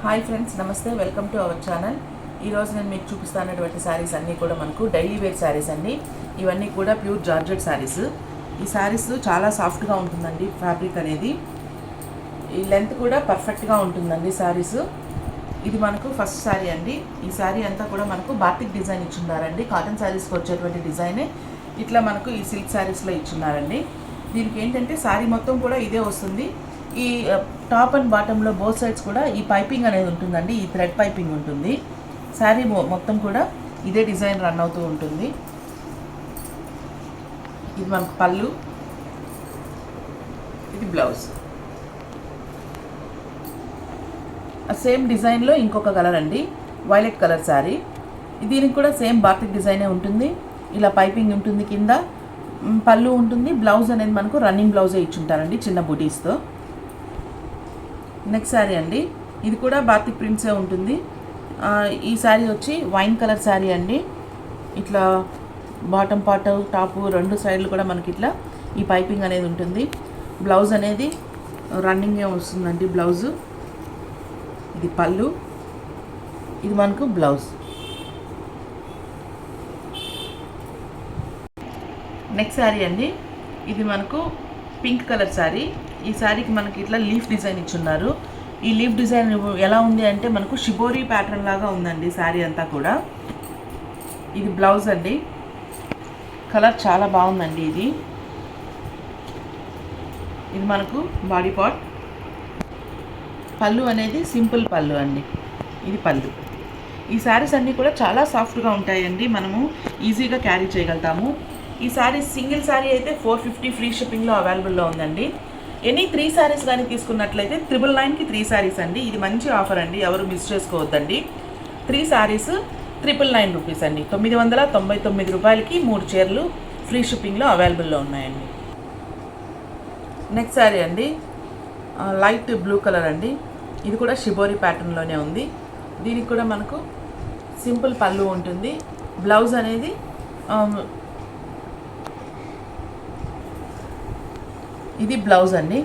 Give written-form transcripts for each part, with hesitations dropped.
Hi friends, నమస్తే. Welcome to our channel. ఈరోజు నేను మీకు చూపిస్తున్నటువంటి శారీస్ అన్నీ కూడా మనకు డైలీ వేర్ శారీస్ అండి. ఇవన్నీ కూడా ప్యూర్ జార్జెట్ శారీస్. ఈ శారీస్ చాలా సాఫ్ట్గా ఉంటుందండి ఫ్యాబ్రిక్ అనేది. ఈ లెంత్ కూడా పర్ఫెక్ట్గా ఉంటుందండి శారీస్. ఇది మనకు ఫస్ట్ శారీ అండి. ఈ శారీ అంతా కూడా మనకు బాటిక్ డిజైన్ ఇచ్చున్నారండి. కాటన్ శారీస్కి వచ్చేటువంటి డిజైనే ఇట్లా మనకు ఈ సిల్క్ శారీస్లో ఇచ్చున్నారండి. దీనికి ఏంటంటే శారీ మొత్తం కూడా ఇదే వస్తుంది. ఈ టాప్ అండ్ బాటంలో బోత్ సైడ్స్ కూడా ఈ పైపింగ్ అనేది ఉంటుందండి. ఈ థ్రెడ్ పైపింగ్ ఉంటుంది. శారీ మొత్తం కూడా ఇదే డిజైన్ రన్ అవుతూ ఉంటుంది. ఇది మనకు పళ్ళు, ఇది బ్లౌజ్. సేమ్ డిజైన్లో ఇంకొక కలర్ అండి, వైలెట్ కలర్ శారీ. దీనికి కూడా సేమ్ బాటిక్ డిజైనే ఉంటుంది. ఇలా పైపింగ్ ఉంటుంది, కింద పళ్ళు ఉంటుంది. బ్లౌజ్ అనేది మనకు రన్నింగ్ బ్లౌజే ఇచ్చుంటారండి చిన్న బుటీస్తో. నెక్స్ట్ శారీ అండి. ఇది కూడా బాతిక్ ప్రింట్సే ఉంటుంది. ఈ శారీ వచ్చి వైన్ కలర్ శారీ అండి. ఇట్లా బాటమ్ పార్ట్, టాపు రెండు సైడ్లు కూడా మనకి ఇట్లా ఈ పైపింగ్ అనేది ఉంటుంది. బ్లౌజ్ అనేది రన్నింగే వస్తుందండి బ్లౌజు. ఇది పళ్ళు, ఇది మనకు బ్లౌజ్. నెక్స్ట్ శారీ అండి. ఇది మనకు పింక్ కలర్ శారీ. ఈ శారీకి మనకి ఇట్లా లీఫ్ డిజైన్ ఇచ్చున్నారు. ఈ లీఫ్ డిజైన్ ఎలా ఉంది అంటే మనకు షిబోరీ ప్యాటర్న్ లాగా ఉందండి శారీ అంతా కూడా. ఇది బ్లౌజ్ అండి. కలర్ చాలా బాగుందండి. ఇది మనకు బాడీ పార్ట్. పళ్ళు అనేది సింపుల్ పళ్ళు అండి. ఇది పళ్ళు. ఈ శారీస్ అన్నీ కూడా చాలా సాఫ్ట్గా ఉంటాయండి. మనము ఈజీగా క్యారీ చేయగలుగుతాము. ఈ శారీ సింగిల్ శారీ అయితే 450 ఫ్రీ షిప్పింగ్లో అవైలబుల్లో ఉందండి. ఎనీ 3 శారీస్ కానీ తీసుకున్నట్లయితే 999కి 3 శారీస్ అండి. ఇది మంచి ఆఫర్ అండి, ఎవరు మిస్ చేసుకోవద్దండి. 3 శారీస్ 999 రూపీస్ అండి. 999 రూపాయలకి 3 చీరలు ఫ్రీ షిప్పింగ్లో అవైలబుల్లో ఉన్నాయండి. నెక్స్ట్ శారీ అండి, లైట్ బ్లూ కలర్ అండి. ఇది కూడా షిబోరి ప్యాటర్న్లోనే ఉంది. దీనికి కూడా మనకు సింపుల్ పళ్ళు ఉంటుంది. బ్లౌజ్ అనేది ఇది బ్లౌజ్ అండి.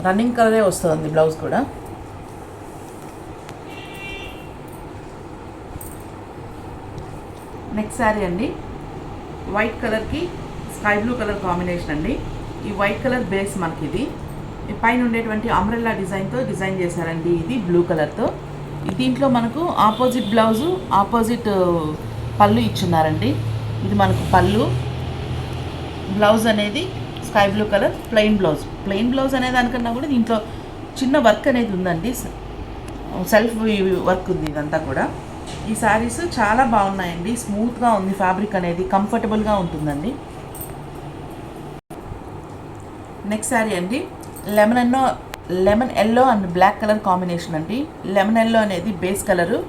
రన్నింగ్ కలరే వస్తుంది బ్లౌజ్ కూడా. నెక్స్ట్ శారీ అండి. వైట్ కలర్కి స్కై బ్లూ కలర్ కాంబినేషన్ అండి. ఈ వైట్ కలర్ బేస్ మనకి ఇది పైన ఉండేటువంటి అంబ్రెల్లా డిజైన్తో డిజైన్ చేశారండి. ఇది బ్లూ కలర్తో. దీంట్లో మనకు ఆపోజిట్ బ్లౌజు, ఆపోజిట్ పళ్ళు ఇచ్చున్నారండి. ఇది మనకు పళ్ళు. బ్లౌజ్ అనేది sky blue colour plain blouse. Plain blouse అనే దానికన్నా కూడా దీంట్లో చిన్న వర్క్ అనేది ఉందండి. సెల్ఫ్ వర్క్ ఉంది ఇదంతా కూడా. ఈ శారీస్ చాలా బాగున్నాయండి. స్మూత్గా ఉంది ఫ్యాబ్రిక్ అనేది, కంఫర్టబుల్గా ఉంటుందండి. నెక్స్ట్ శారీ అండి, lemon yellow and black colour combination అండి. లెమన్ ఎల్లో అనేది బేస్ కలరు,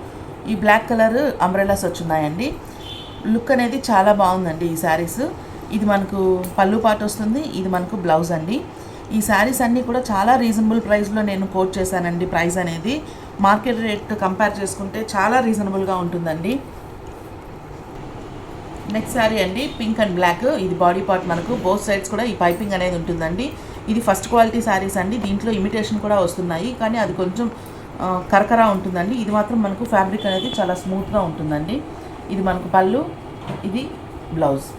ఈ బ్లాక్ కలర్ అంబ్రెలాస్ వచ్చున్నాయండి. లుక్ అనేది చాలా బాగుందండి ఈ శారీస్. ఇది మనకు పళ్ళు పాటు వస్తుంది. ఇది మనకు బ్లౌజ్ అండి. ఈ శారీస్ అన్నీ కూడా చాలా రీజనబుల్ ప్రైస్లో నేను కోట్ చేశానండి. ప్రైస్ అనేది మార్కెట్ రేట్ కంపేర్ చేసుకుంటే చాలా రీజనబుల్గా ఉంటుందండి. నెక్స్ట్ శారీ అండి, పింక్ అండ్ బ్లాక్. ఇది బాడీ పార్ట్. మనకు బోత్ సైడ్స్ కూడా ఈ పైపింగ్ అనేది ఉంటుందండి. ఇది ఫస్ట్ క్వాలిటీ శారీస్ అండి. దీంట్లో ఇమిటేషన్ కూడా వస్తున్నాయి, కానీ అది కొంచెం కరకరా ఉంటుందండి. ఇది మాత్రం మనకు ఫ్యాబ్రిక్ అనేది చాలా స్మూత్గా ఉంటుందండి. ఇది మనకు పళ్ళు, ఇది బ్లౌజ్.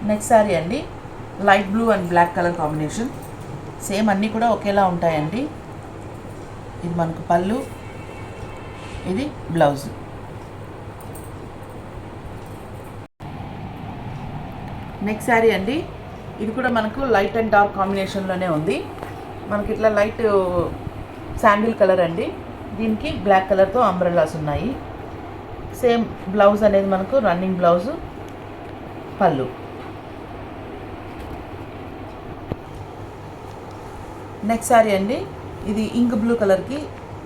నెక్స్ట్ శారీ అండి, light blue and black colour combination. Same అన్నీ కూడా ఒకేలా ఉంటాయండి. ఇది మనకు పళ్ళు, ఇది బ్లౌజ్. నెక్స్ట్ శారీ అండి. ఇది కూడా మనకు లైట్ అండ్ డార్క్ కాంబినేషన్లోనే ఉంది. మనకి ఇట్లా లైట్ శాండిల్ కలర్ అండి. దీనికి బ్లాక్ కలర్తో అంబ్రెల్లాస్ ఉన్నాయి. సేమ్ బ్లౌజ్ అనేది మనకు రన్నింగ్ బ్లౌజు, పళ్ళు. నెక్స్ట్ శారీ అండి. ఇది ఇంక్ బ్లూ కలర్కి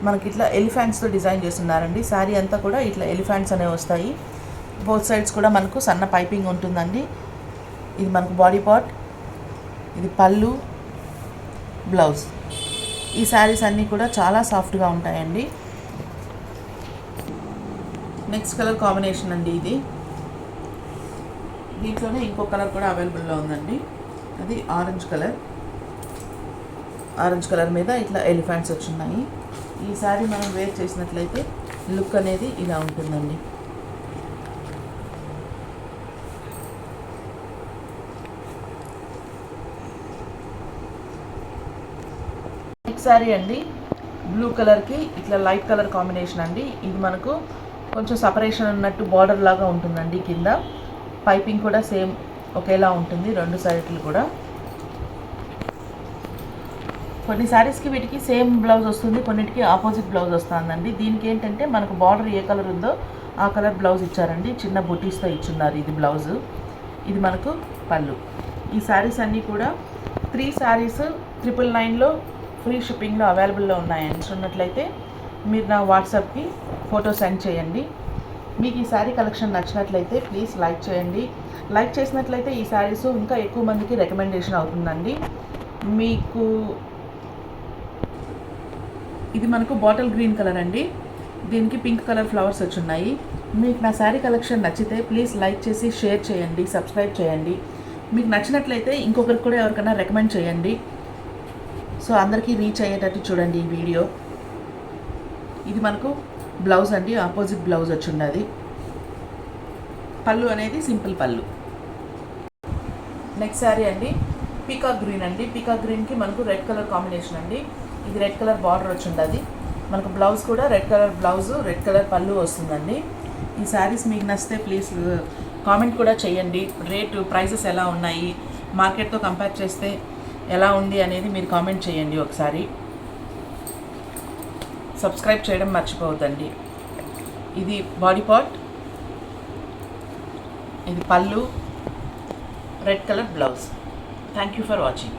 మనకి ఇట్లా ఎలిఫెంట్స్తో డిజైన్ చేస్తున్నారండి. శారీ అంతా కూడా ఇట్లా ఎలిఫెంట్స్ అనేవి వస్తాయి. బోత్ సైడ్స్ కూడా మనకు సన్న పైపింగ్ ఉంటుందండి. ఇది మనకు బాడీ పార్ట్, ఇది పళ్ళు, బ్లౌజ్. ఈ శారీస్ అన్నీ కూడా చాలా సాఫ్ట్గా ఉంటాయండి. నెక్స్ట్ కలర్ కాంబినేషన్ అండి ఇది. దీంట్లోనే ఇంకో కలర్ కూడా అవైలబుల్లో ఉందండి. అది ఆరెంజ్ కలర్. ఆరెంజ్ కలర్ మీద ఇట్లా ఎలిఫెంట్స్ వచ్చున్నాయి. ఈ శారీ మనం వేర్ చేసినట్లయితే లుక్ అనేది ఇలా ఉంటుందండి. నెక్స్ట్ శారీ అండి బ్లూ కలర్కి ఇట్లా లైట్ కలర్ కాంబినేషన్ అండి. ఇది మనకు కొంచెం సపరేషన్ ఉన్నట్టు బార్డర్ లాగా ఉంటుందండి. కింద పైపింగ్ కూడా సేమ్ ఒకేలా ఉంటుంది రెండు సైడ్లు కూడా. కొన్ని శారీస్కి వీటికి సేమ్ బ్లౌజ్ వస్తుంది, కొన్నిటికి ఆపోజిట్ బ్లౌజ్ వస్తుందండి. దీనికి ఏంటంటే మనకు బార్డర్ ఏ కలర్ ఉందో ఆ కలర్ బ్లౌజ్ ఇచ్చారండి. చిన్న బుటీస్తో ఇచ్చున్నారు ఇది బ్లౌజు. ఇది మనకు పళ్ళు. ఈ శారీస్ అన్నీ కూడా 3 శారీస్ 999లో ఫ్రీ షిప్పింగ్లో అవైలబుల్లో ఉన్నాయండి. ఉన్నట్లయితే మీరు నా వాట్సాప్కి ఫోటో సెండ్ చేయండి. మీకు ఈ శారీ కలెక్షన్ నచ్చినట్లయితే ప్లీజ్ లైక్ చేయండి. లైక్ చేసినట్లయితే ఈ శారీస్ ఇంకా ఎక్కువ మందికి రికమెండేషన్ అవుతుందండి. మీకు ఇది మనకు బాటిల్ గ్రీన్ కలర్ అండి. దీనికి పింక్ కలర్ ఫ్లవర్స్ వచ్చి ఉన్నాయి. మీకు నా శారీ కలెక్షన్ నచ్చితే ప్లీజ్ లైక్ చేసి షేర్ చేయండి, సబ్స్క్రైబ్ చేయండి. మీకు నచ్చినట్లయితే ఇంకొకరికి కూడా ఎవరికైనా రికమెండ్ చేయండి. సో అందరికీ రీచ్ అయ్యేటట్టు చూడండి ఈ వీడియో. ఇది మనకు బ్లౌజ్ అండి, ఆపోజిట్ బ్లౌజ్ వచ్చి ఉన్నది. పళ్ళు అనేది సింపుల్ పళ్ళు. నెక్స్ట్ శారీ అండి పీకాక్ గ్రీన్ అండి. పీకాక్ గ్రీన్కి మనకు రెడ్ కలర్ కాంబినేషన్ అండి. ఇది రెడ్ కలర్ బార్డర్ వచ్చి ఉండదు. మనకు బ్లౌజ్ కూడా red colour blouse, red colour పళ్ళు వస్తుందండి. ఈ శారీస్ మీకు నచ్చితే ప్లీజ్ కామెంట్ కూడా చేయండి. రేటు ప్రైసెస్ ఎలా ఉన్నాయి, మార్కెట్తో కంపేర్ చేస్తే ఎలా ఉంది అనేది మీరు కామెంట్ చేయండి. ఒకసారి సబ్స్క్రైబ్ చేయడం మర్చిపోవద్దండి. ఇది బాడీ పార్ట్, ఇది పళ్ళు, red colour blouse. Thank you for watching.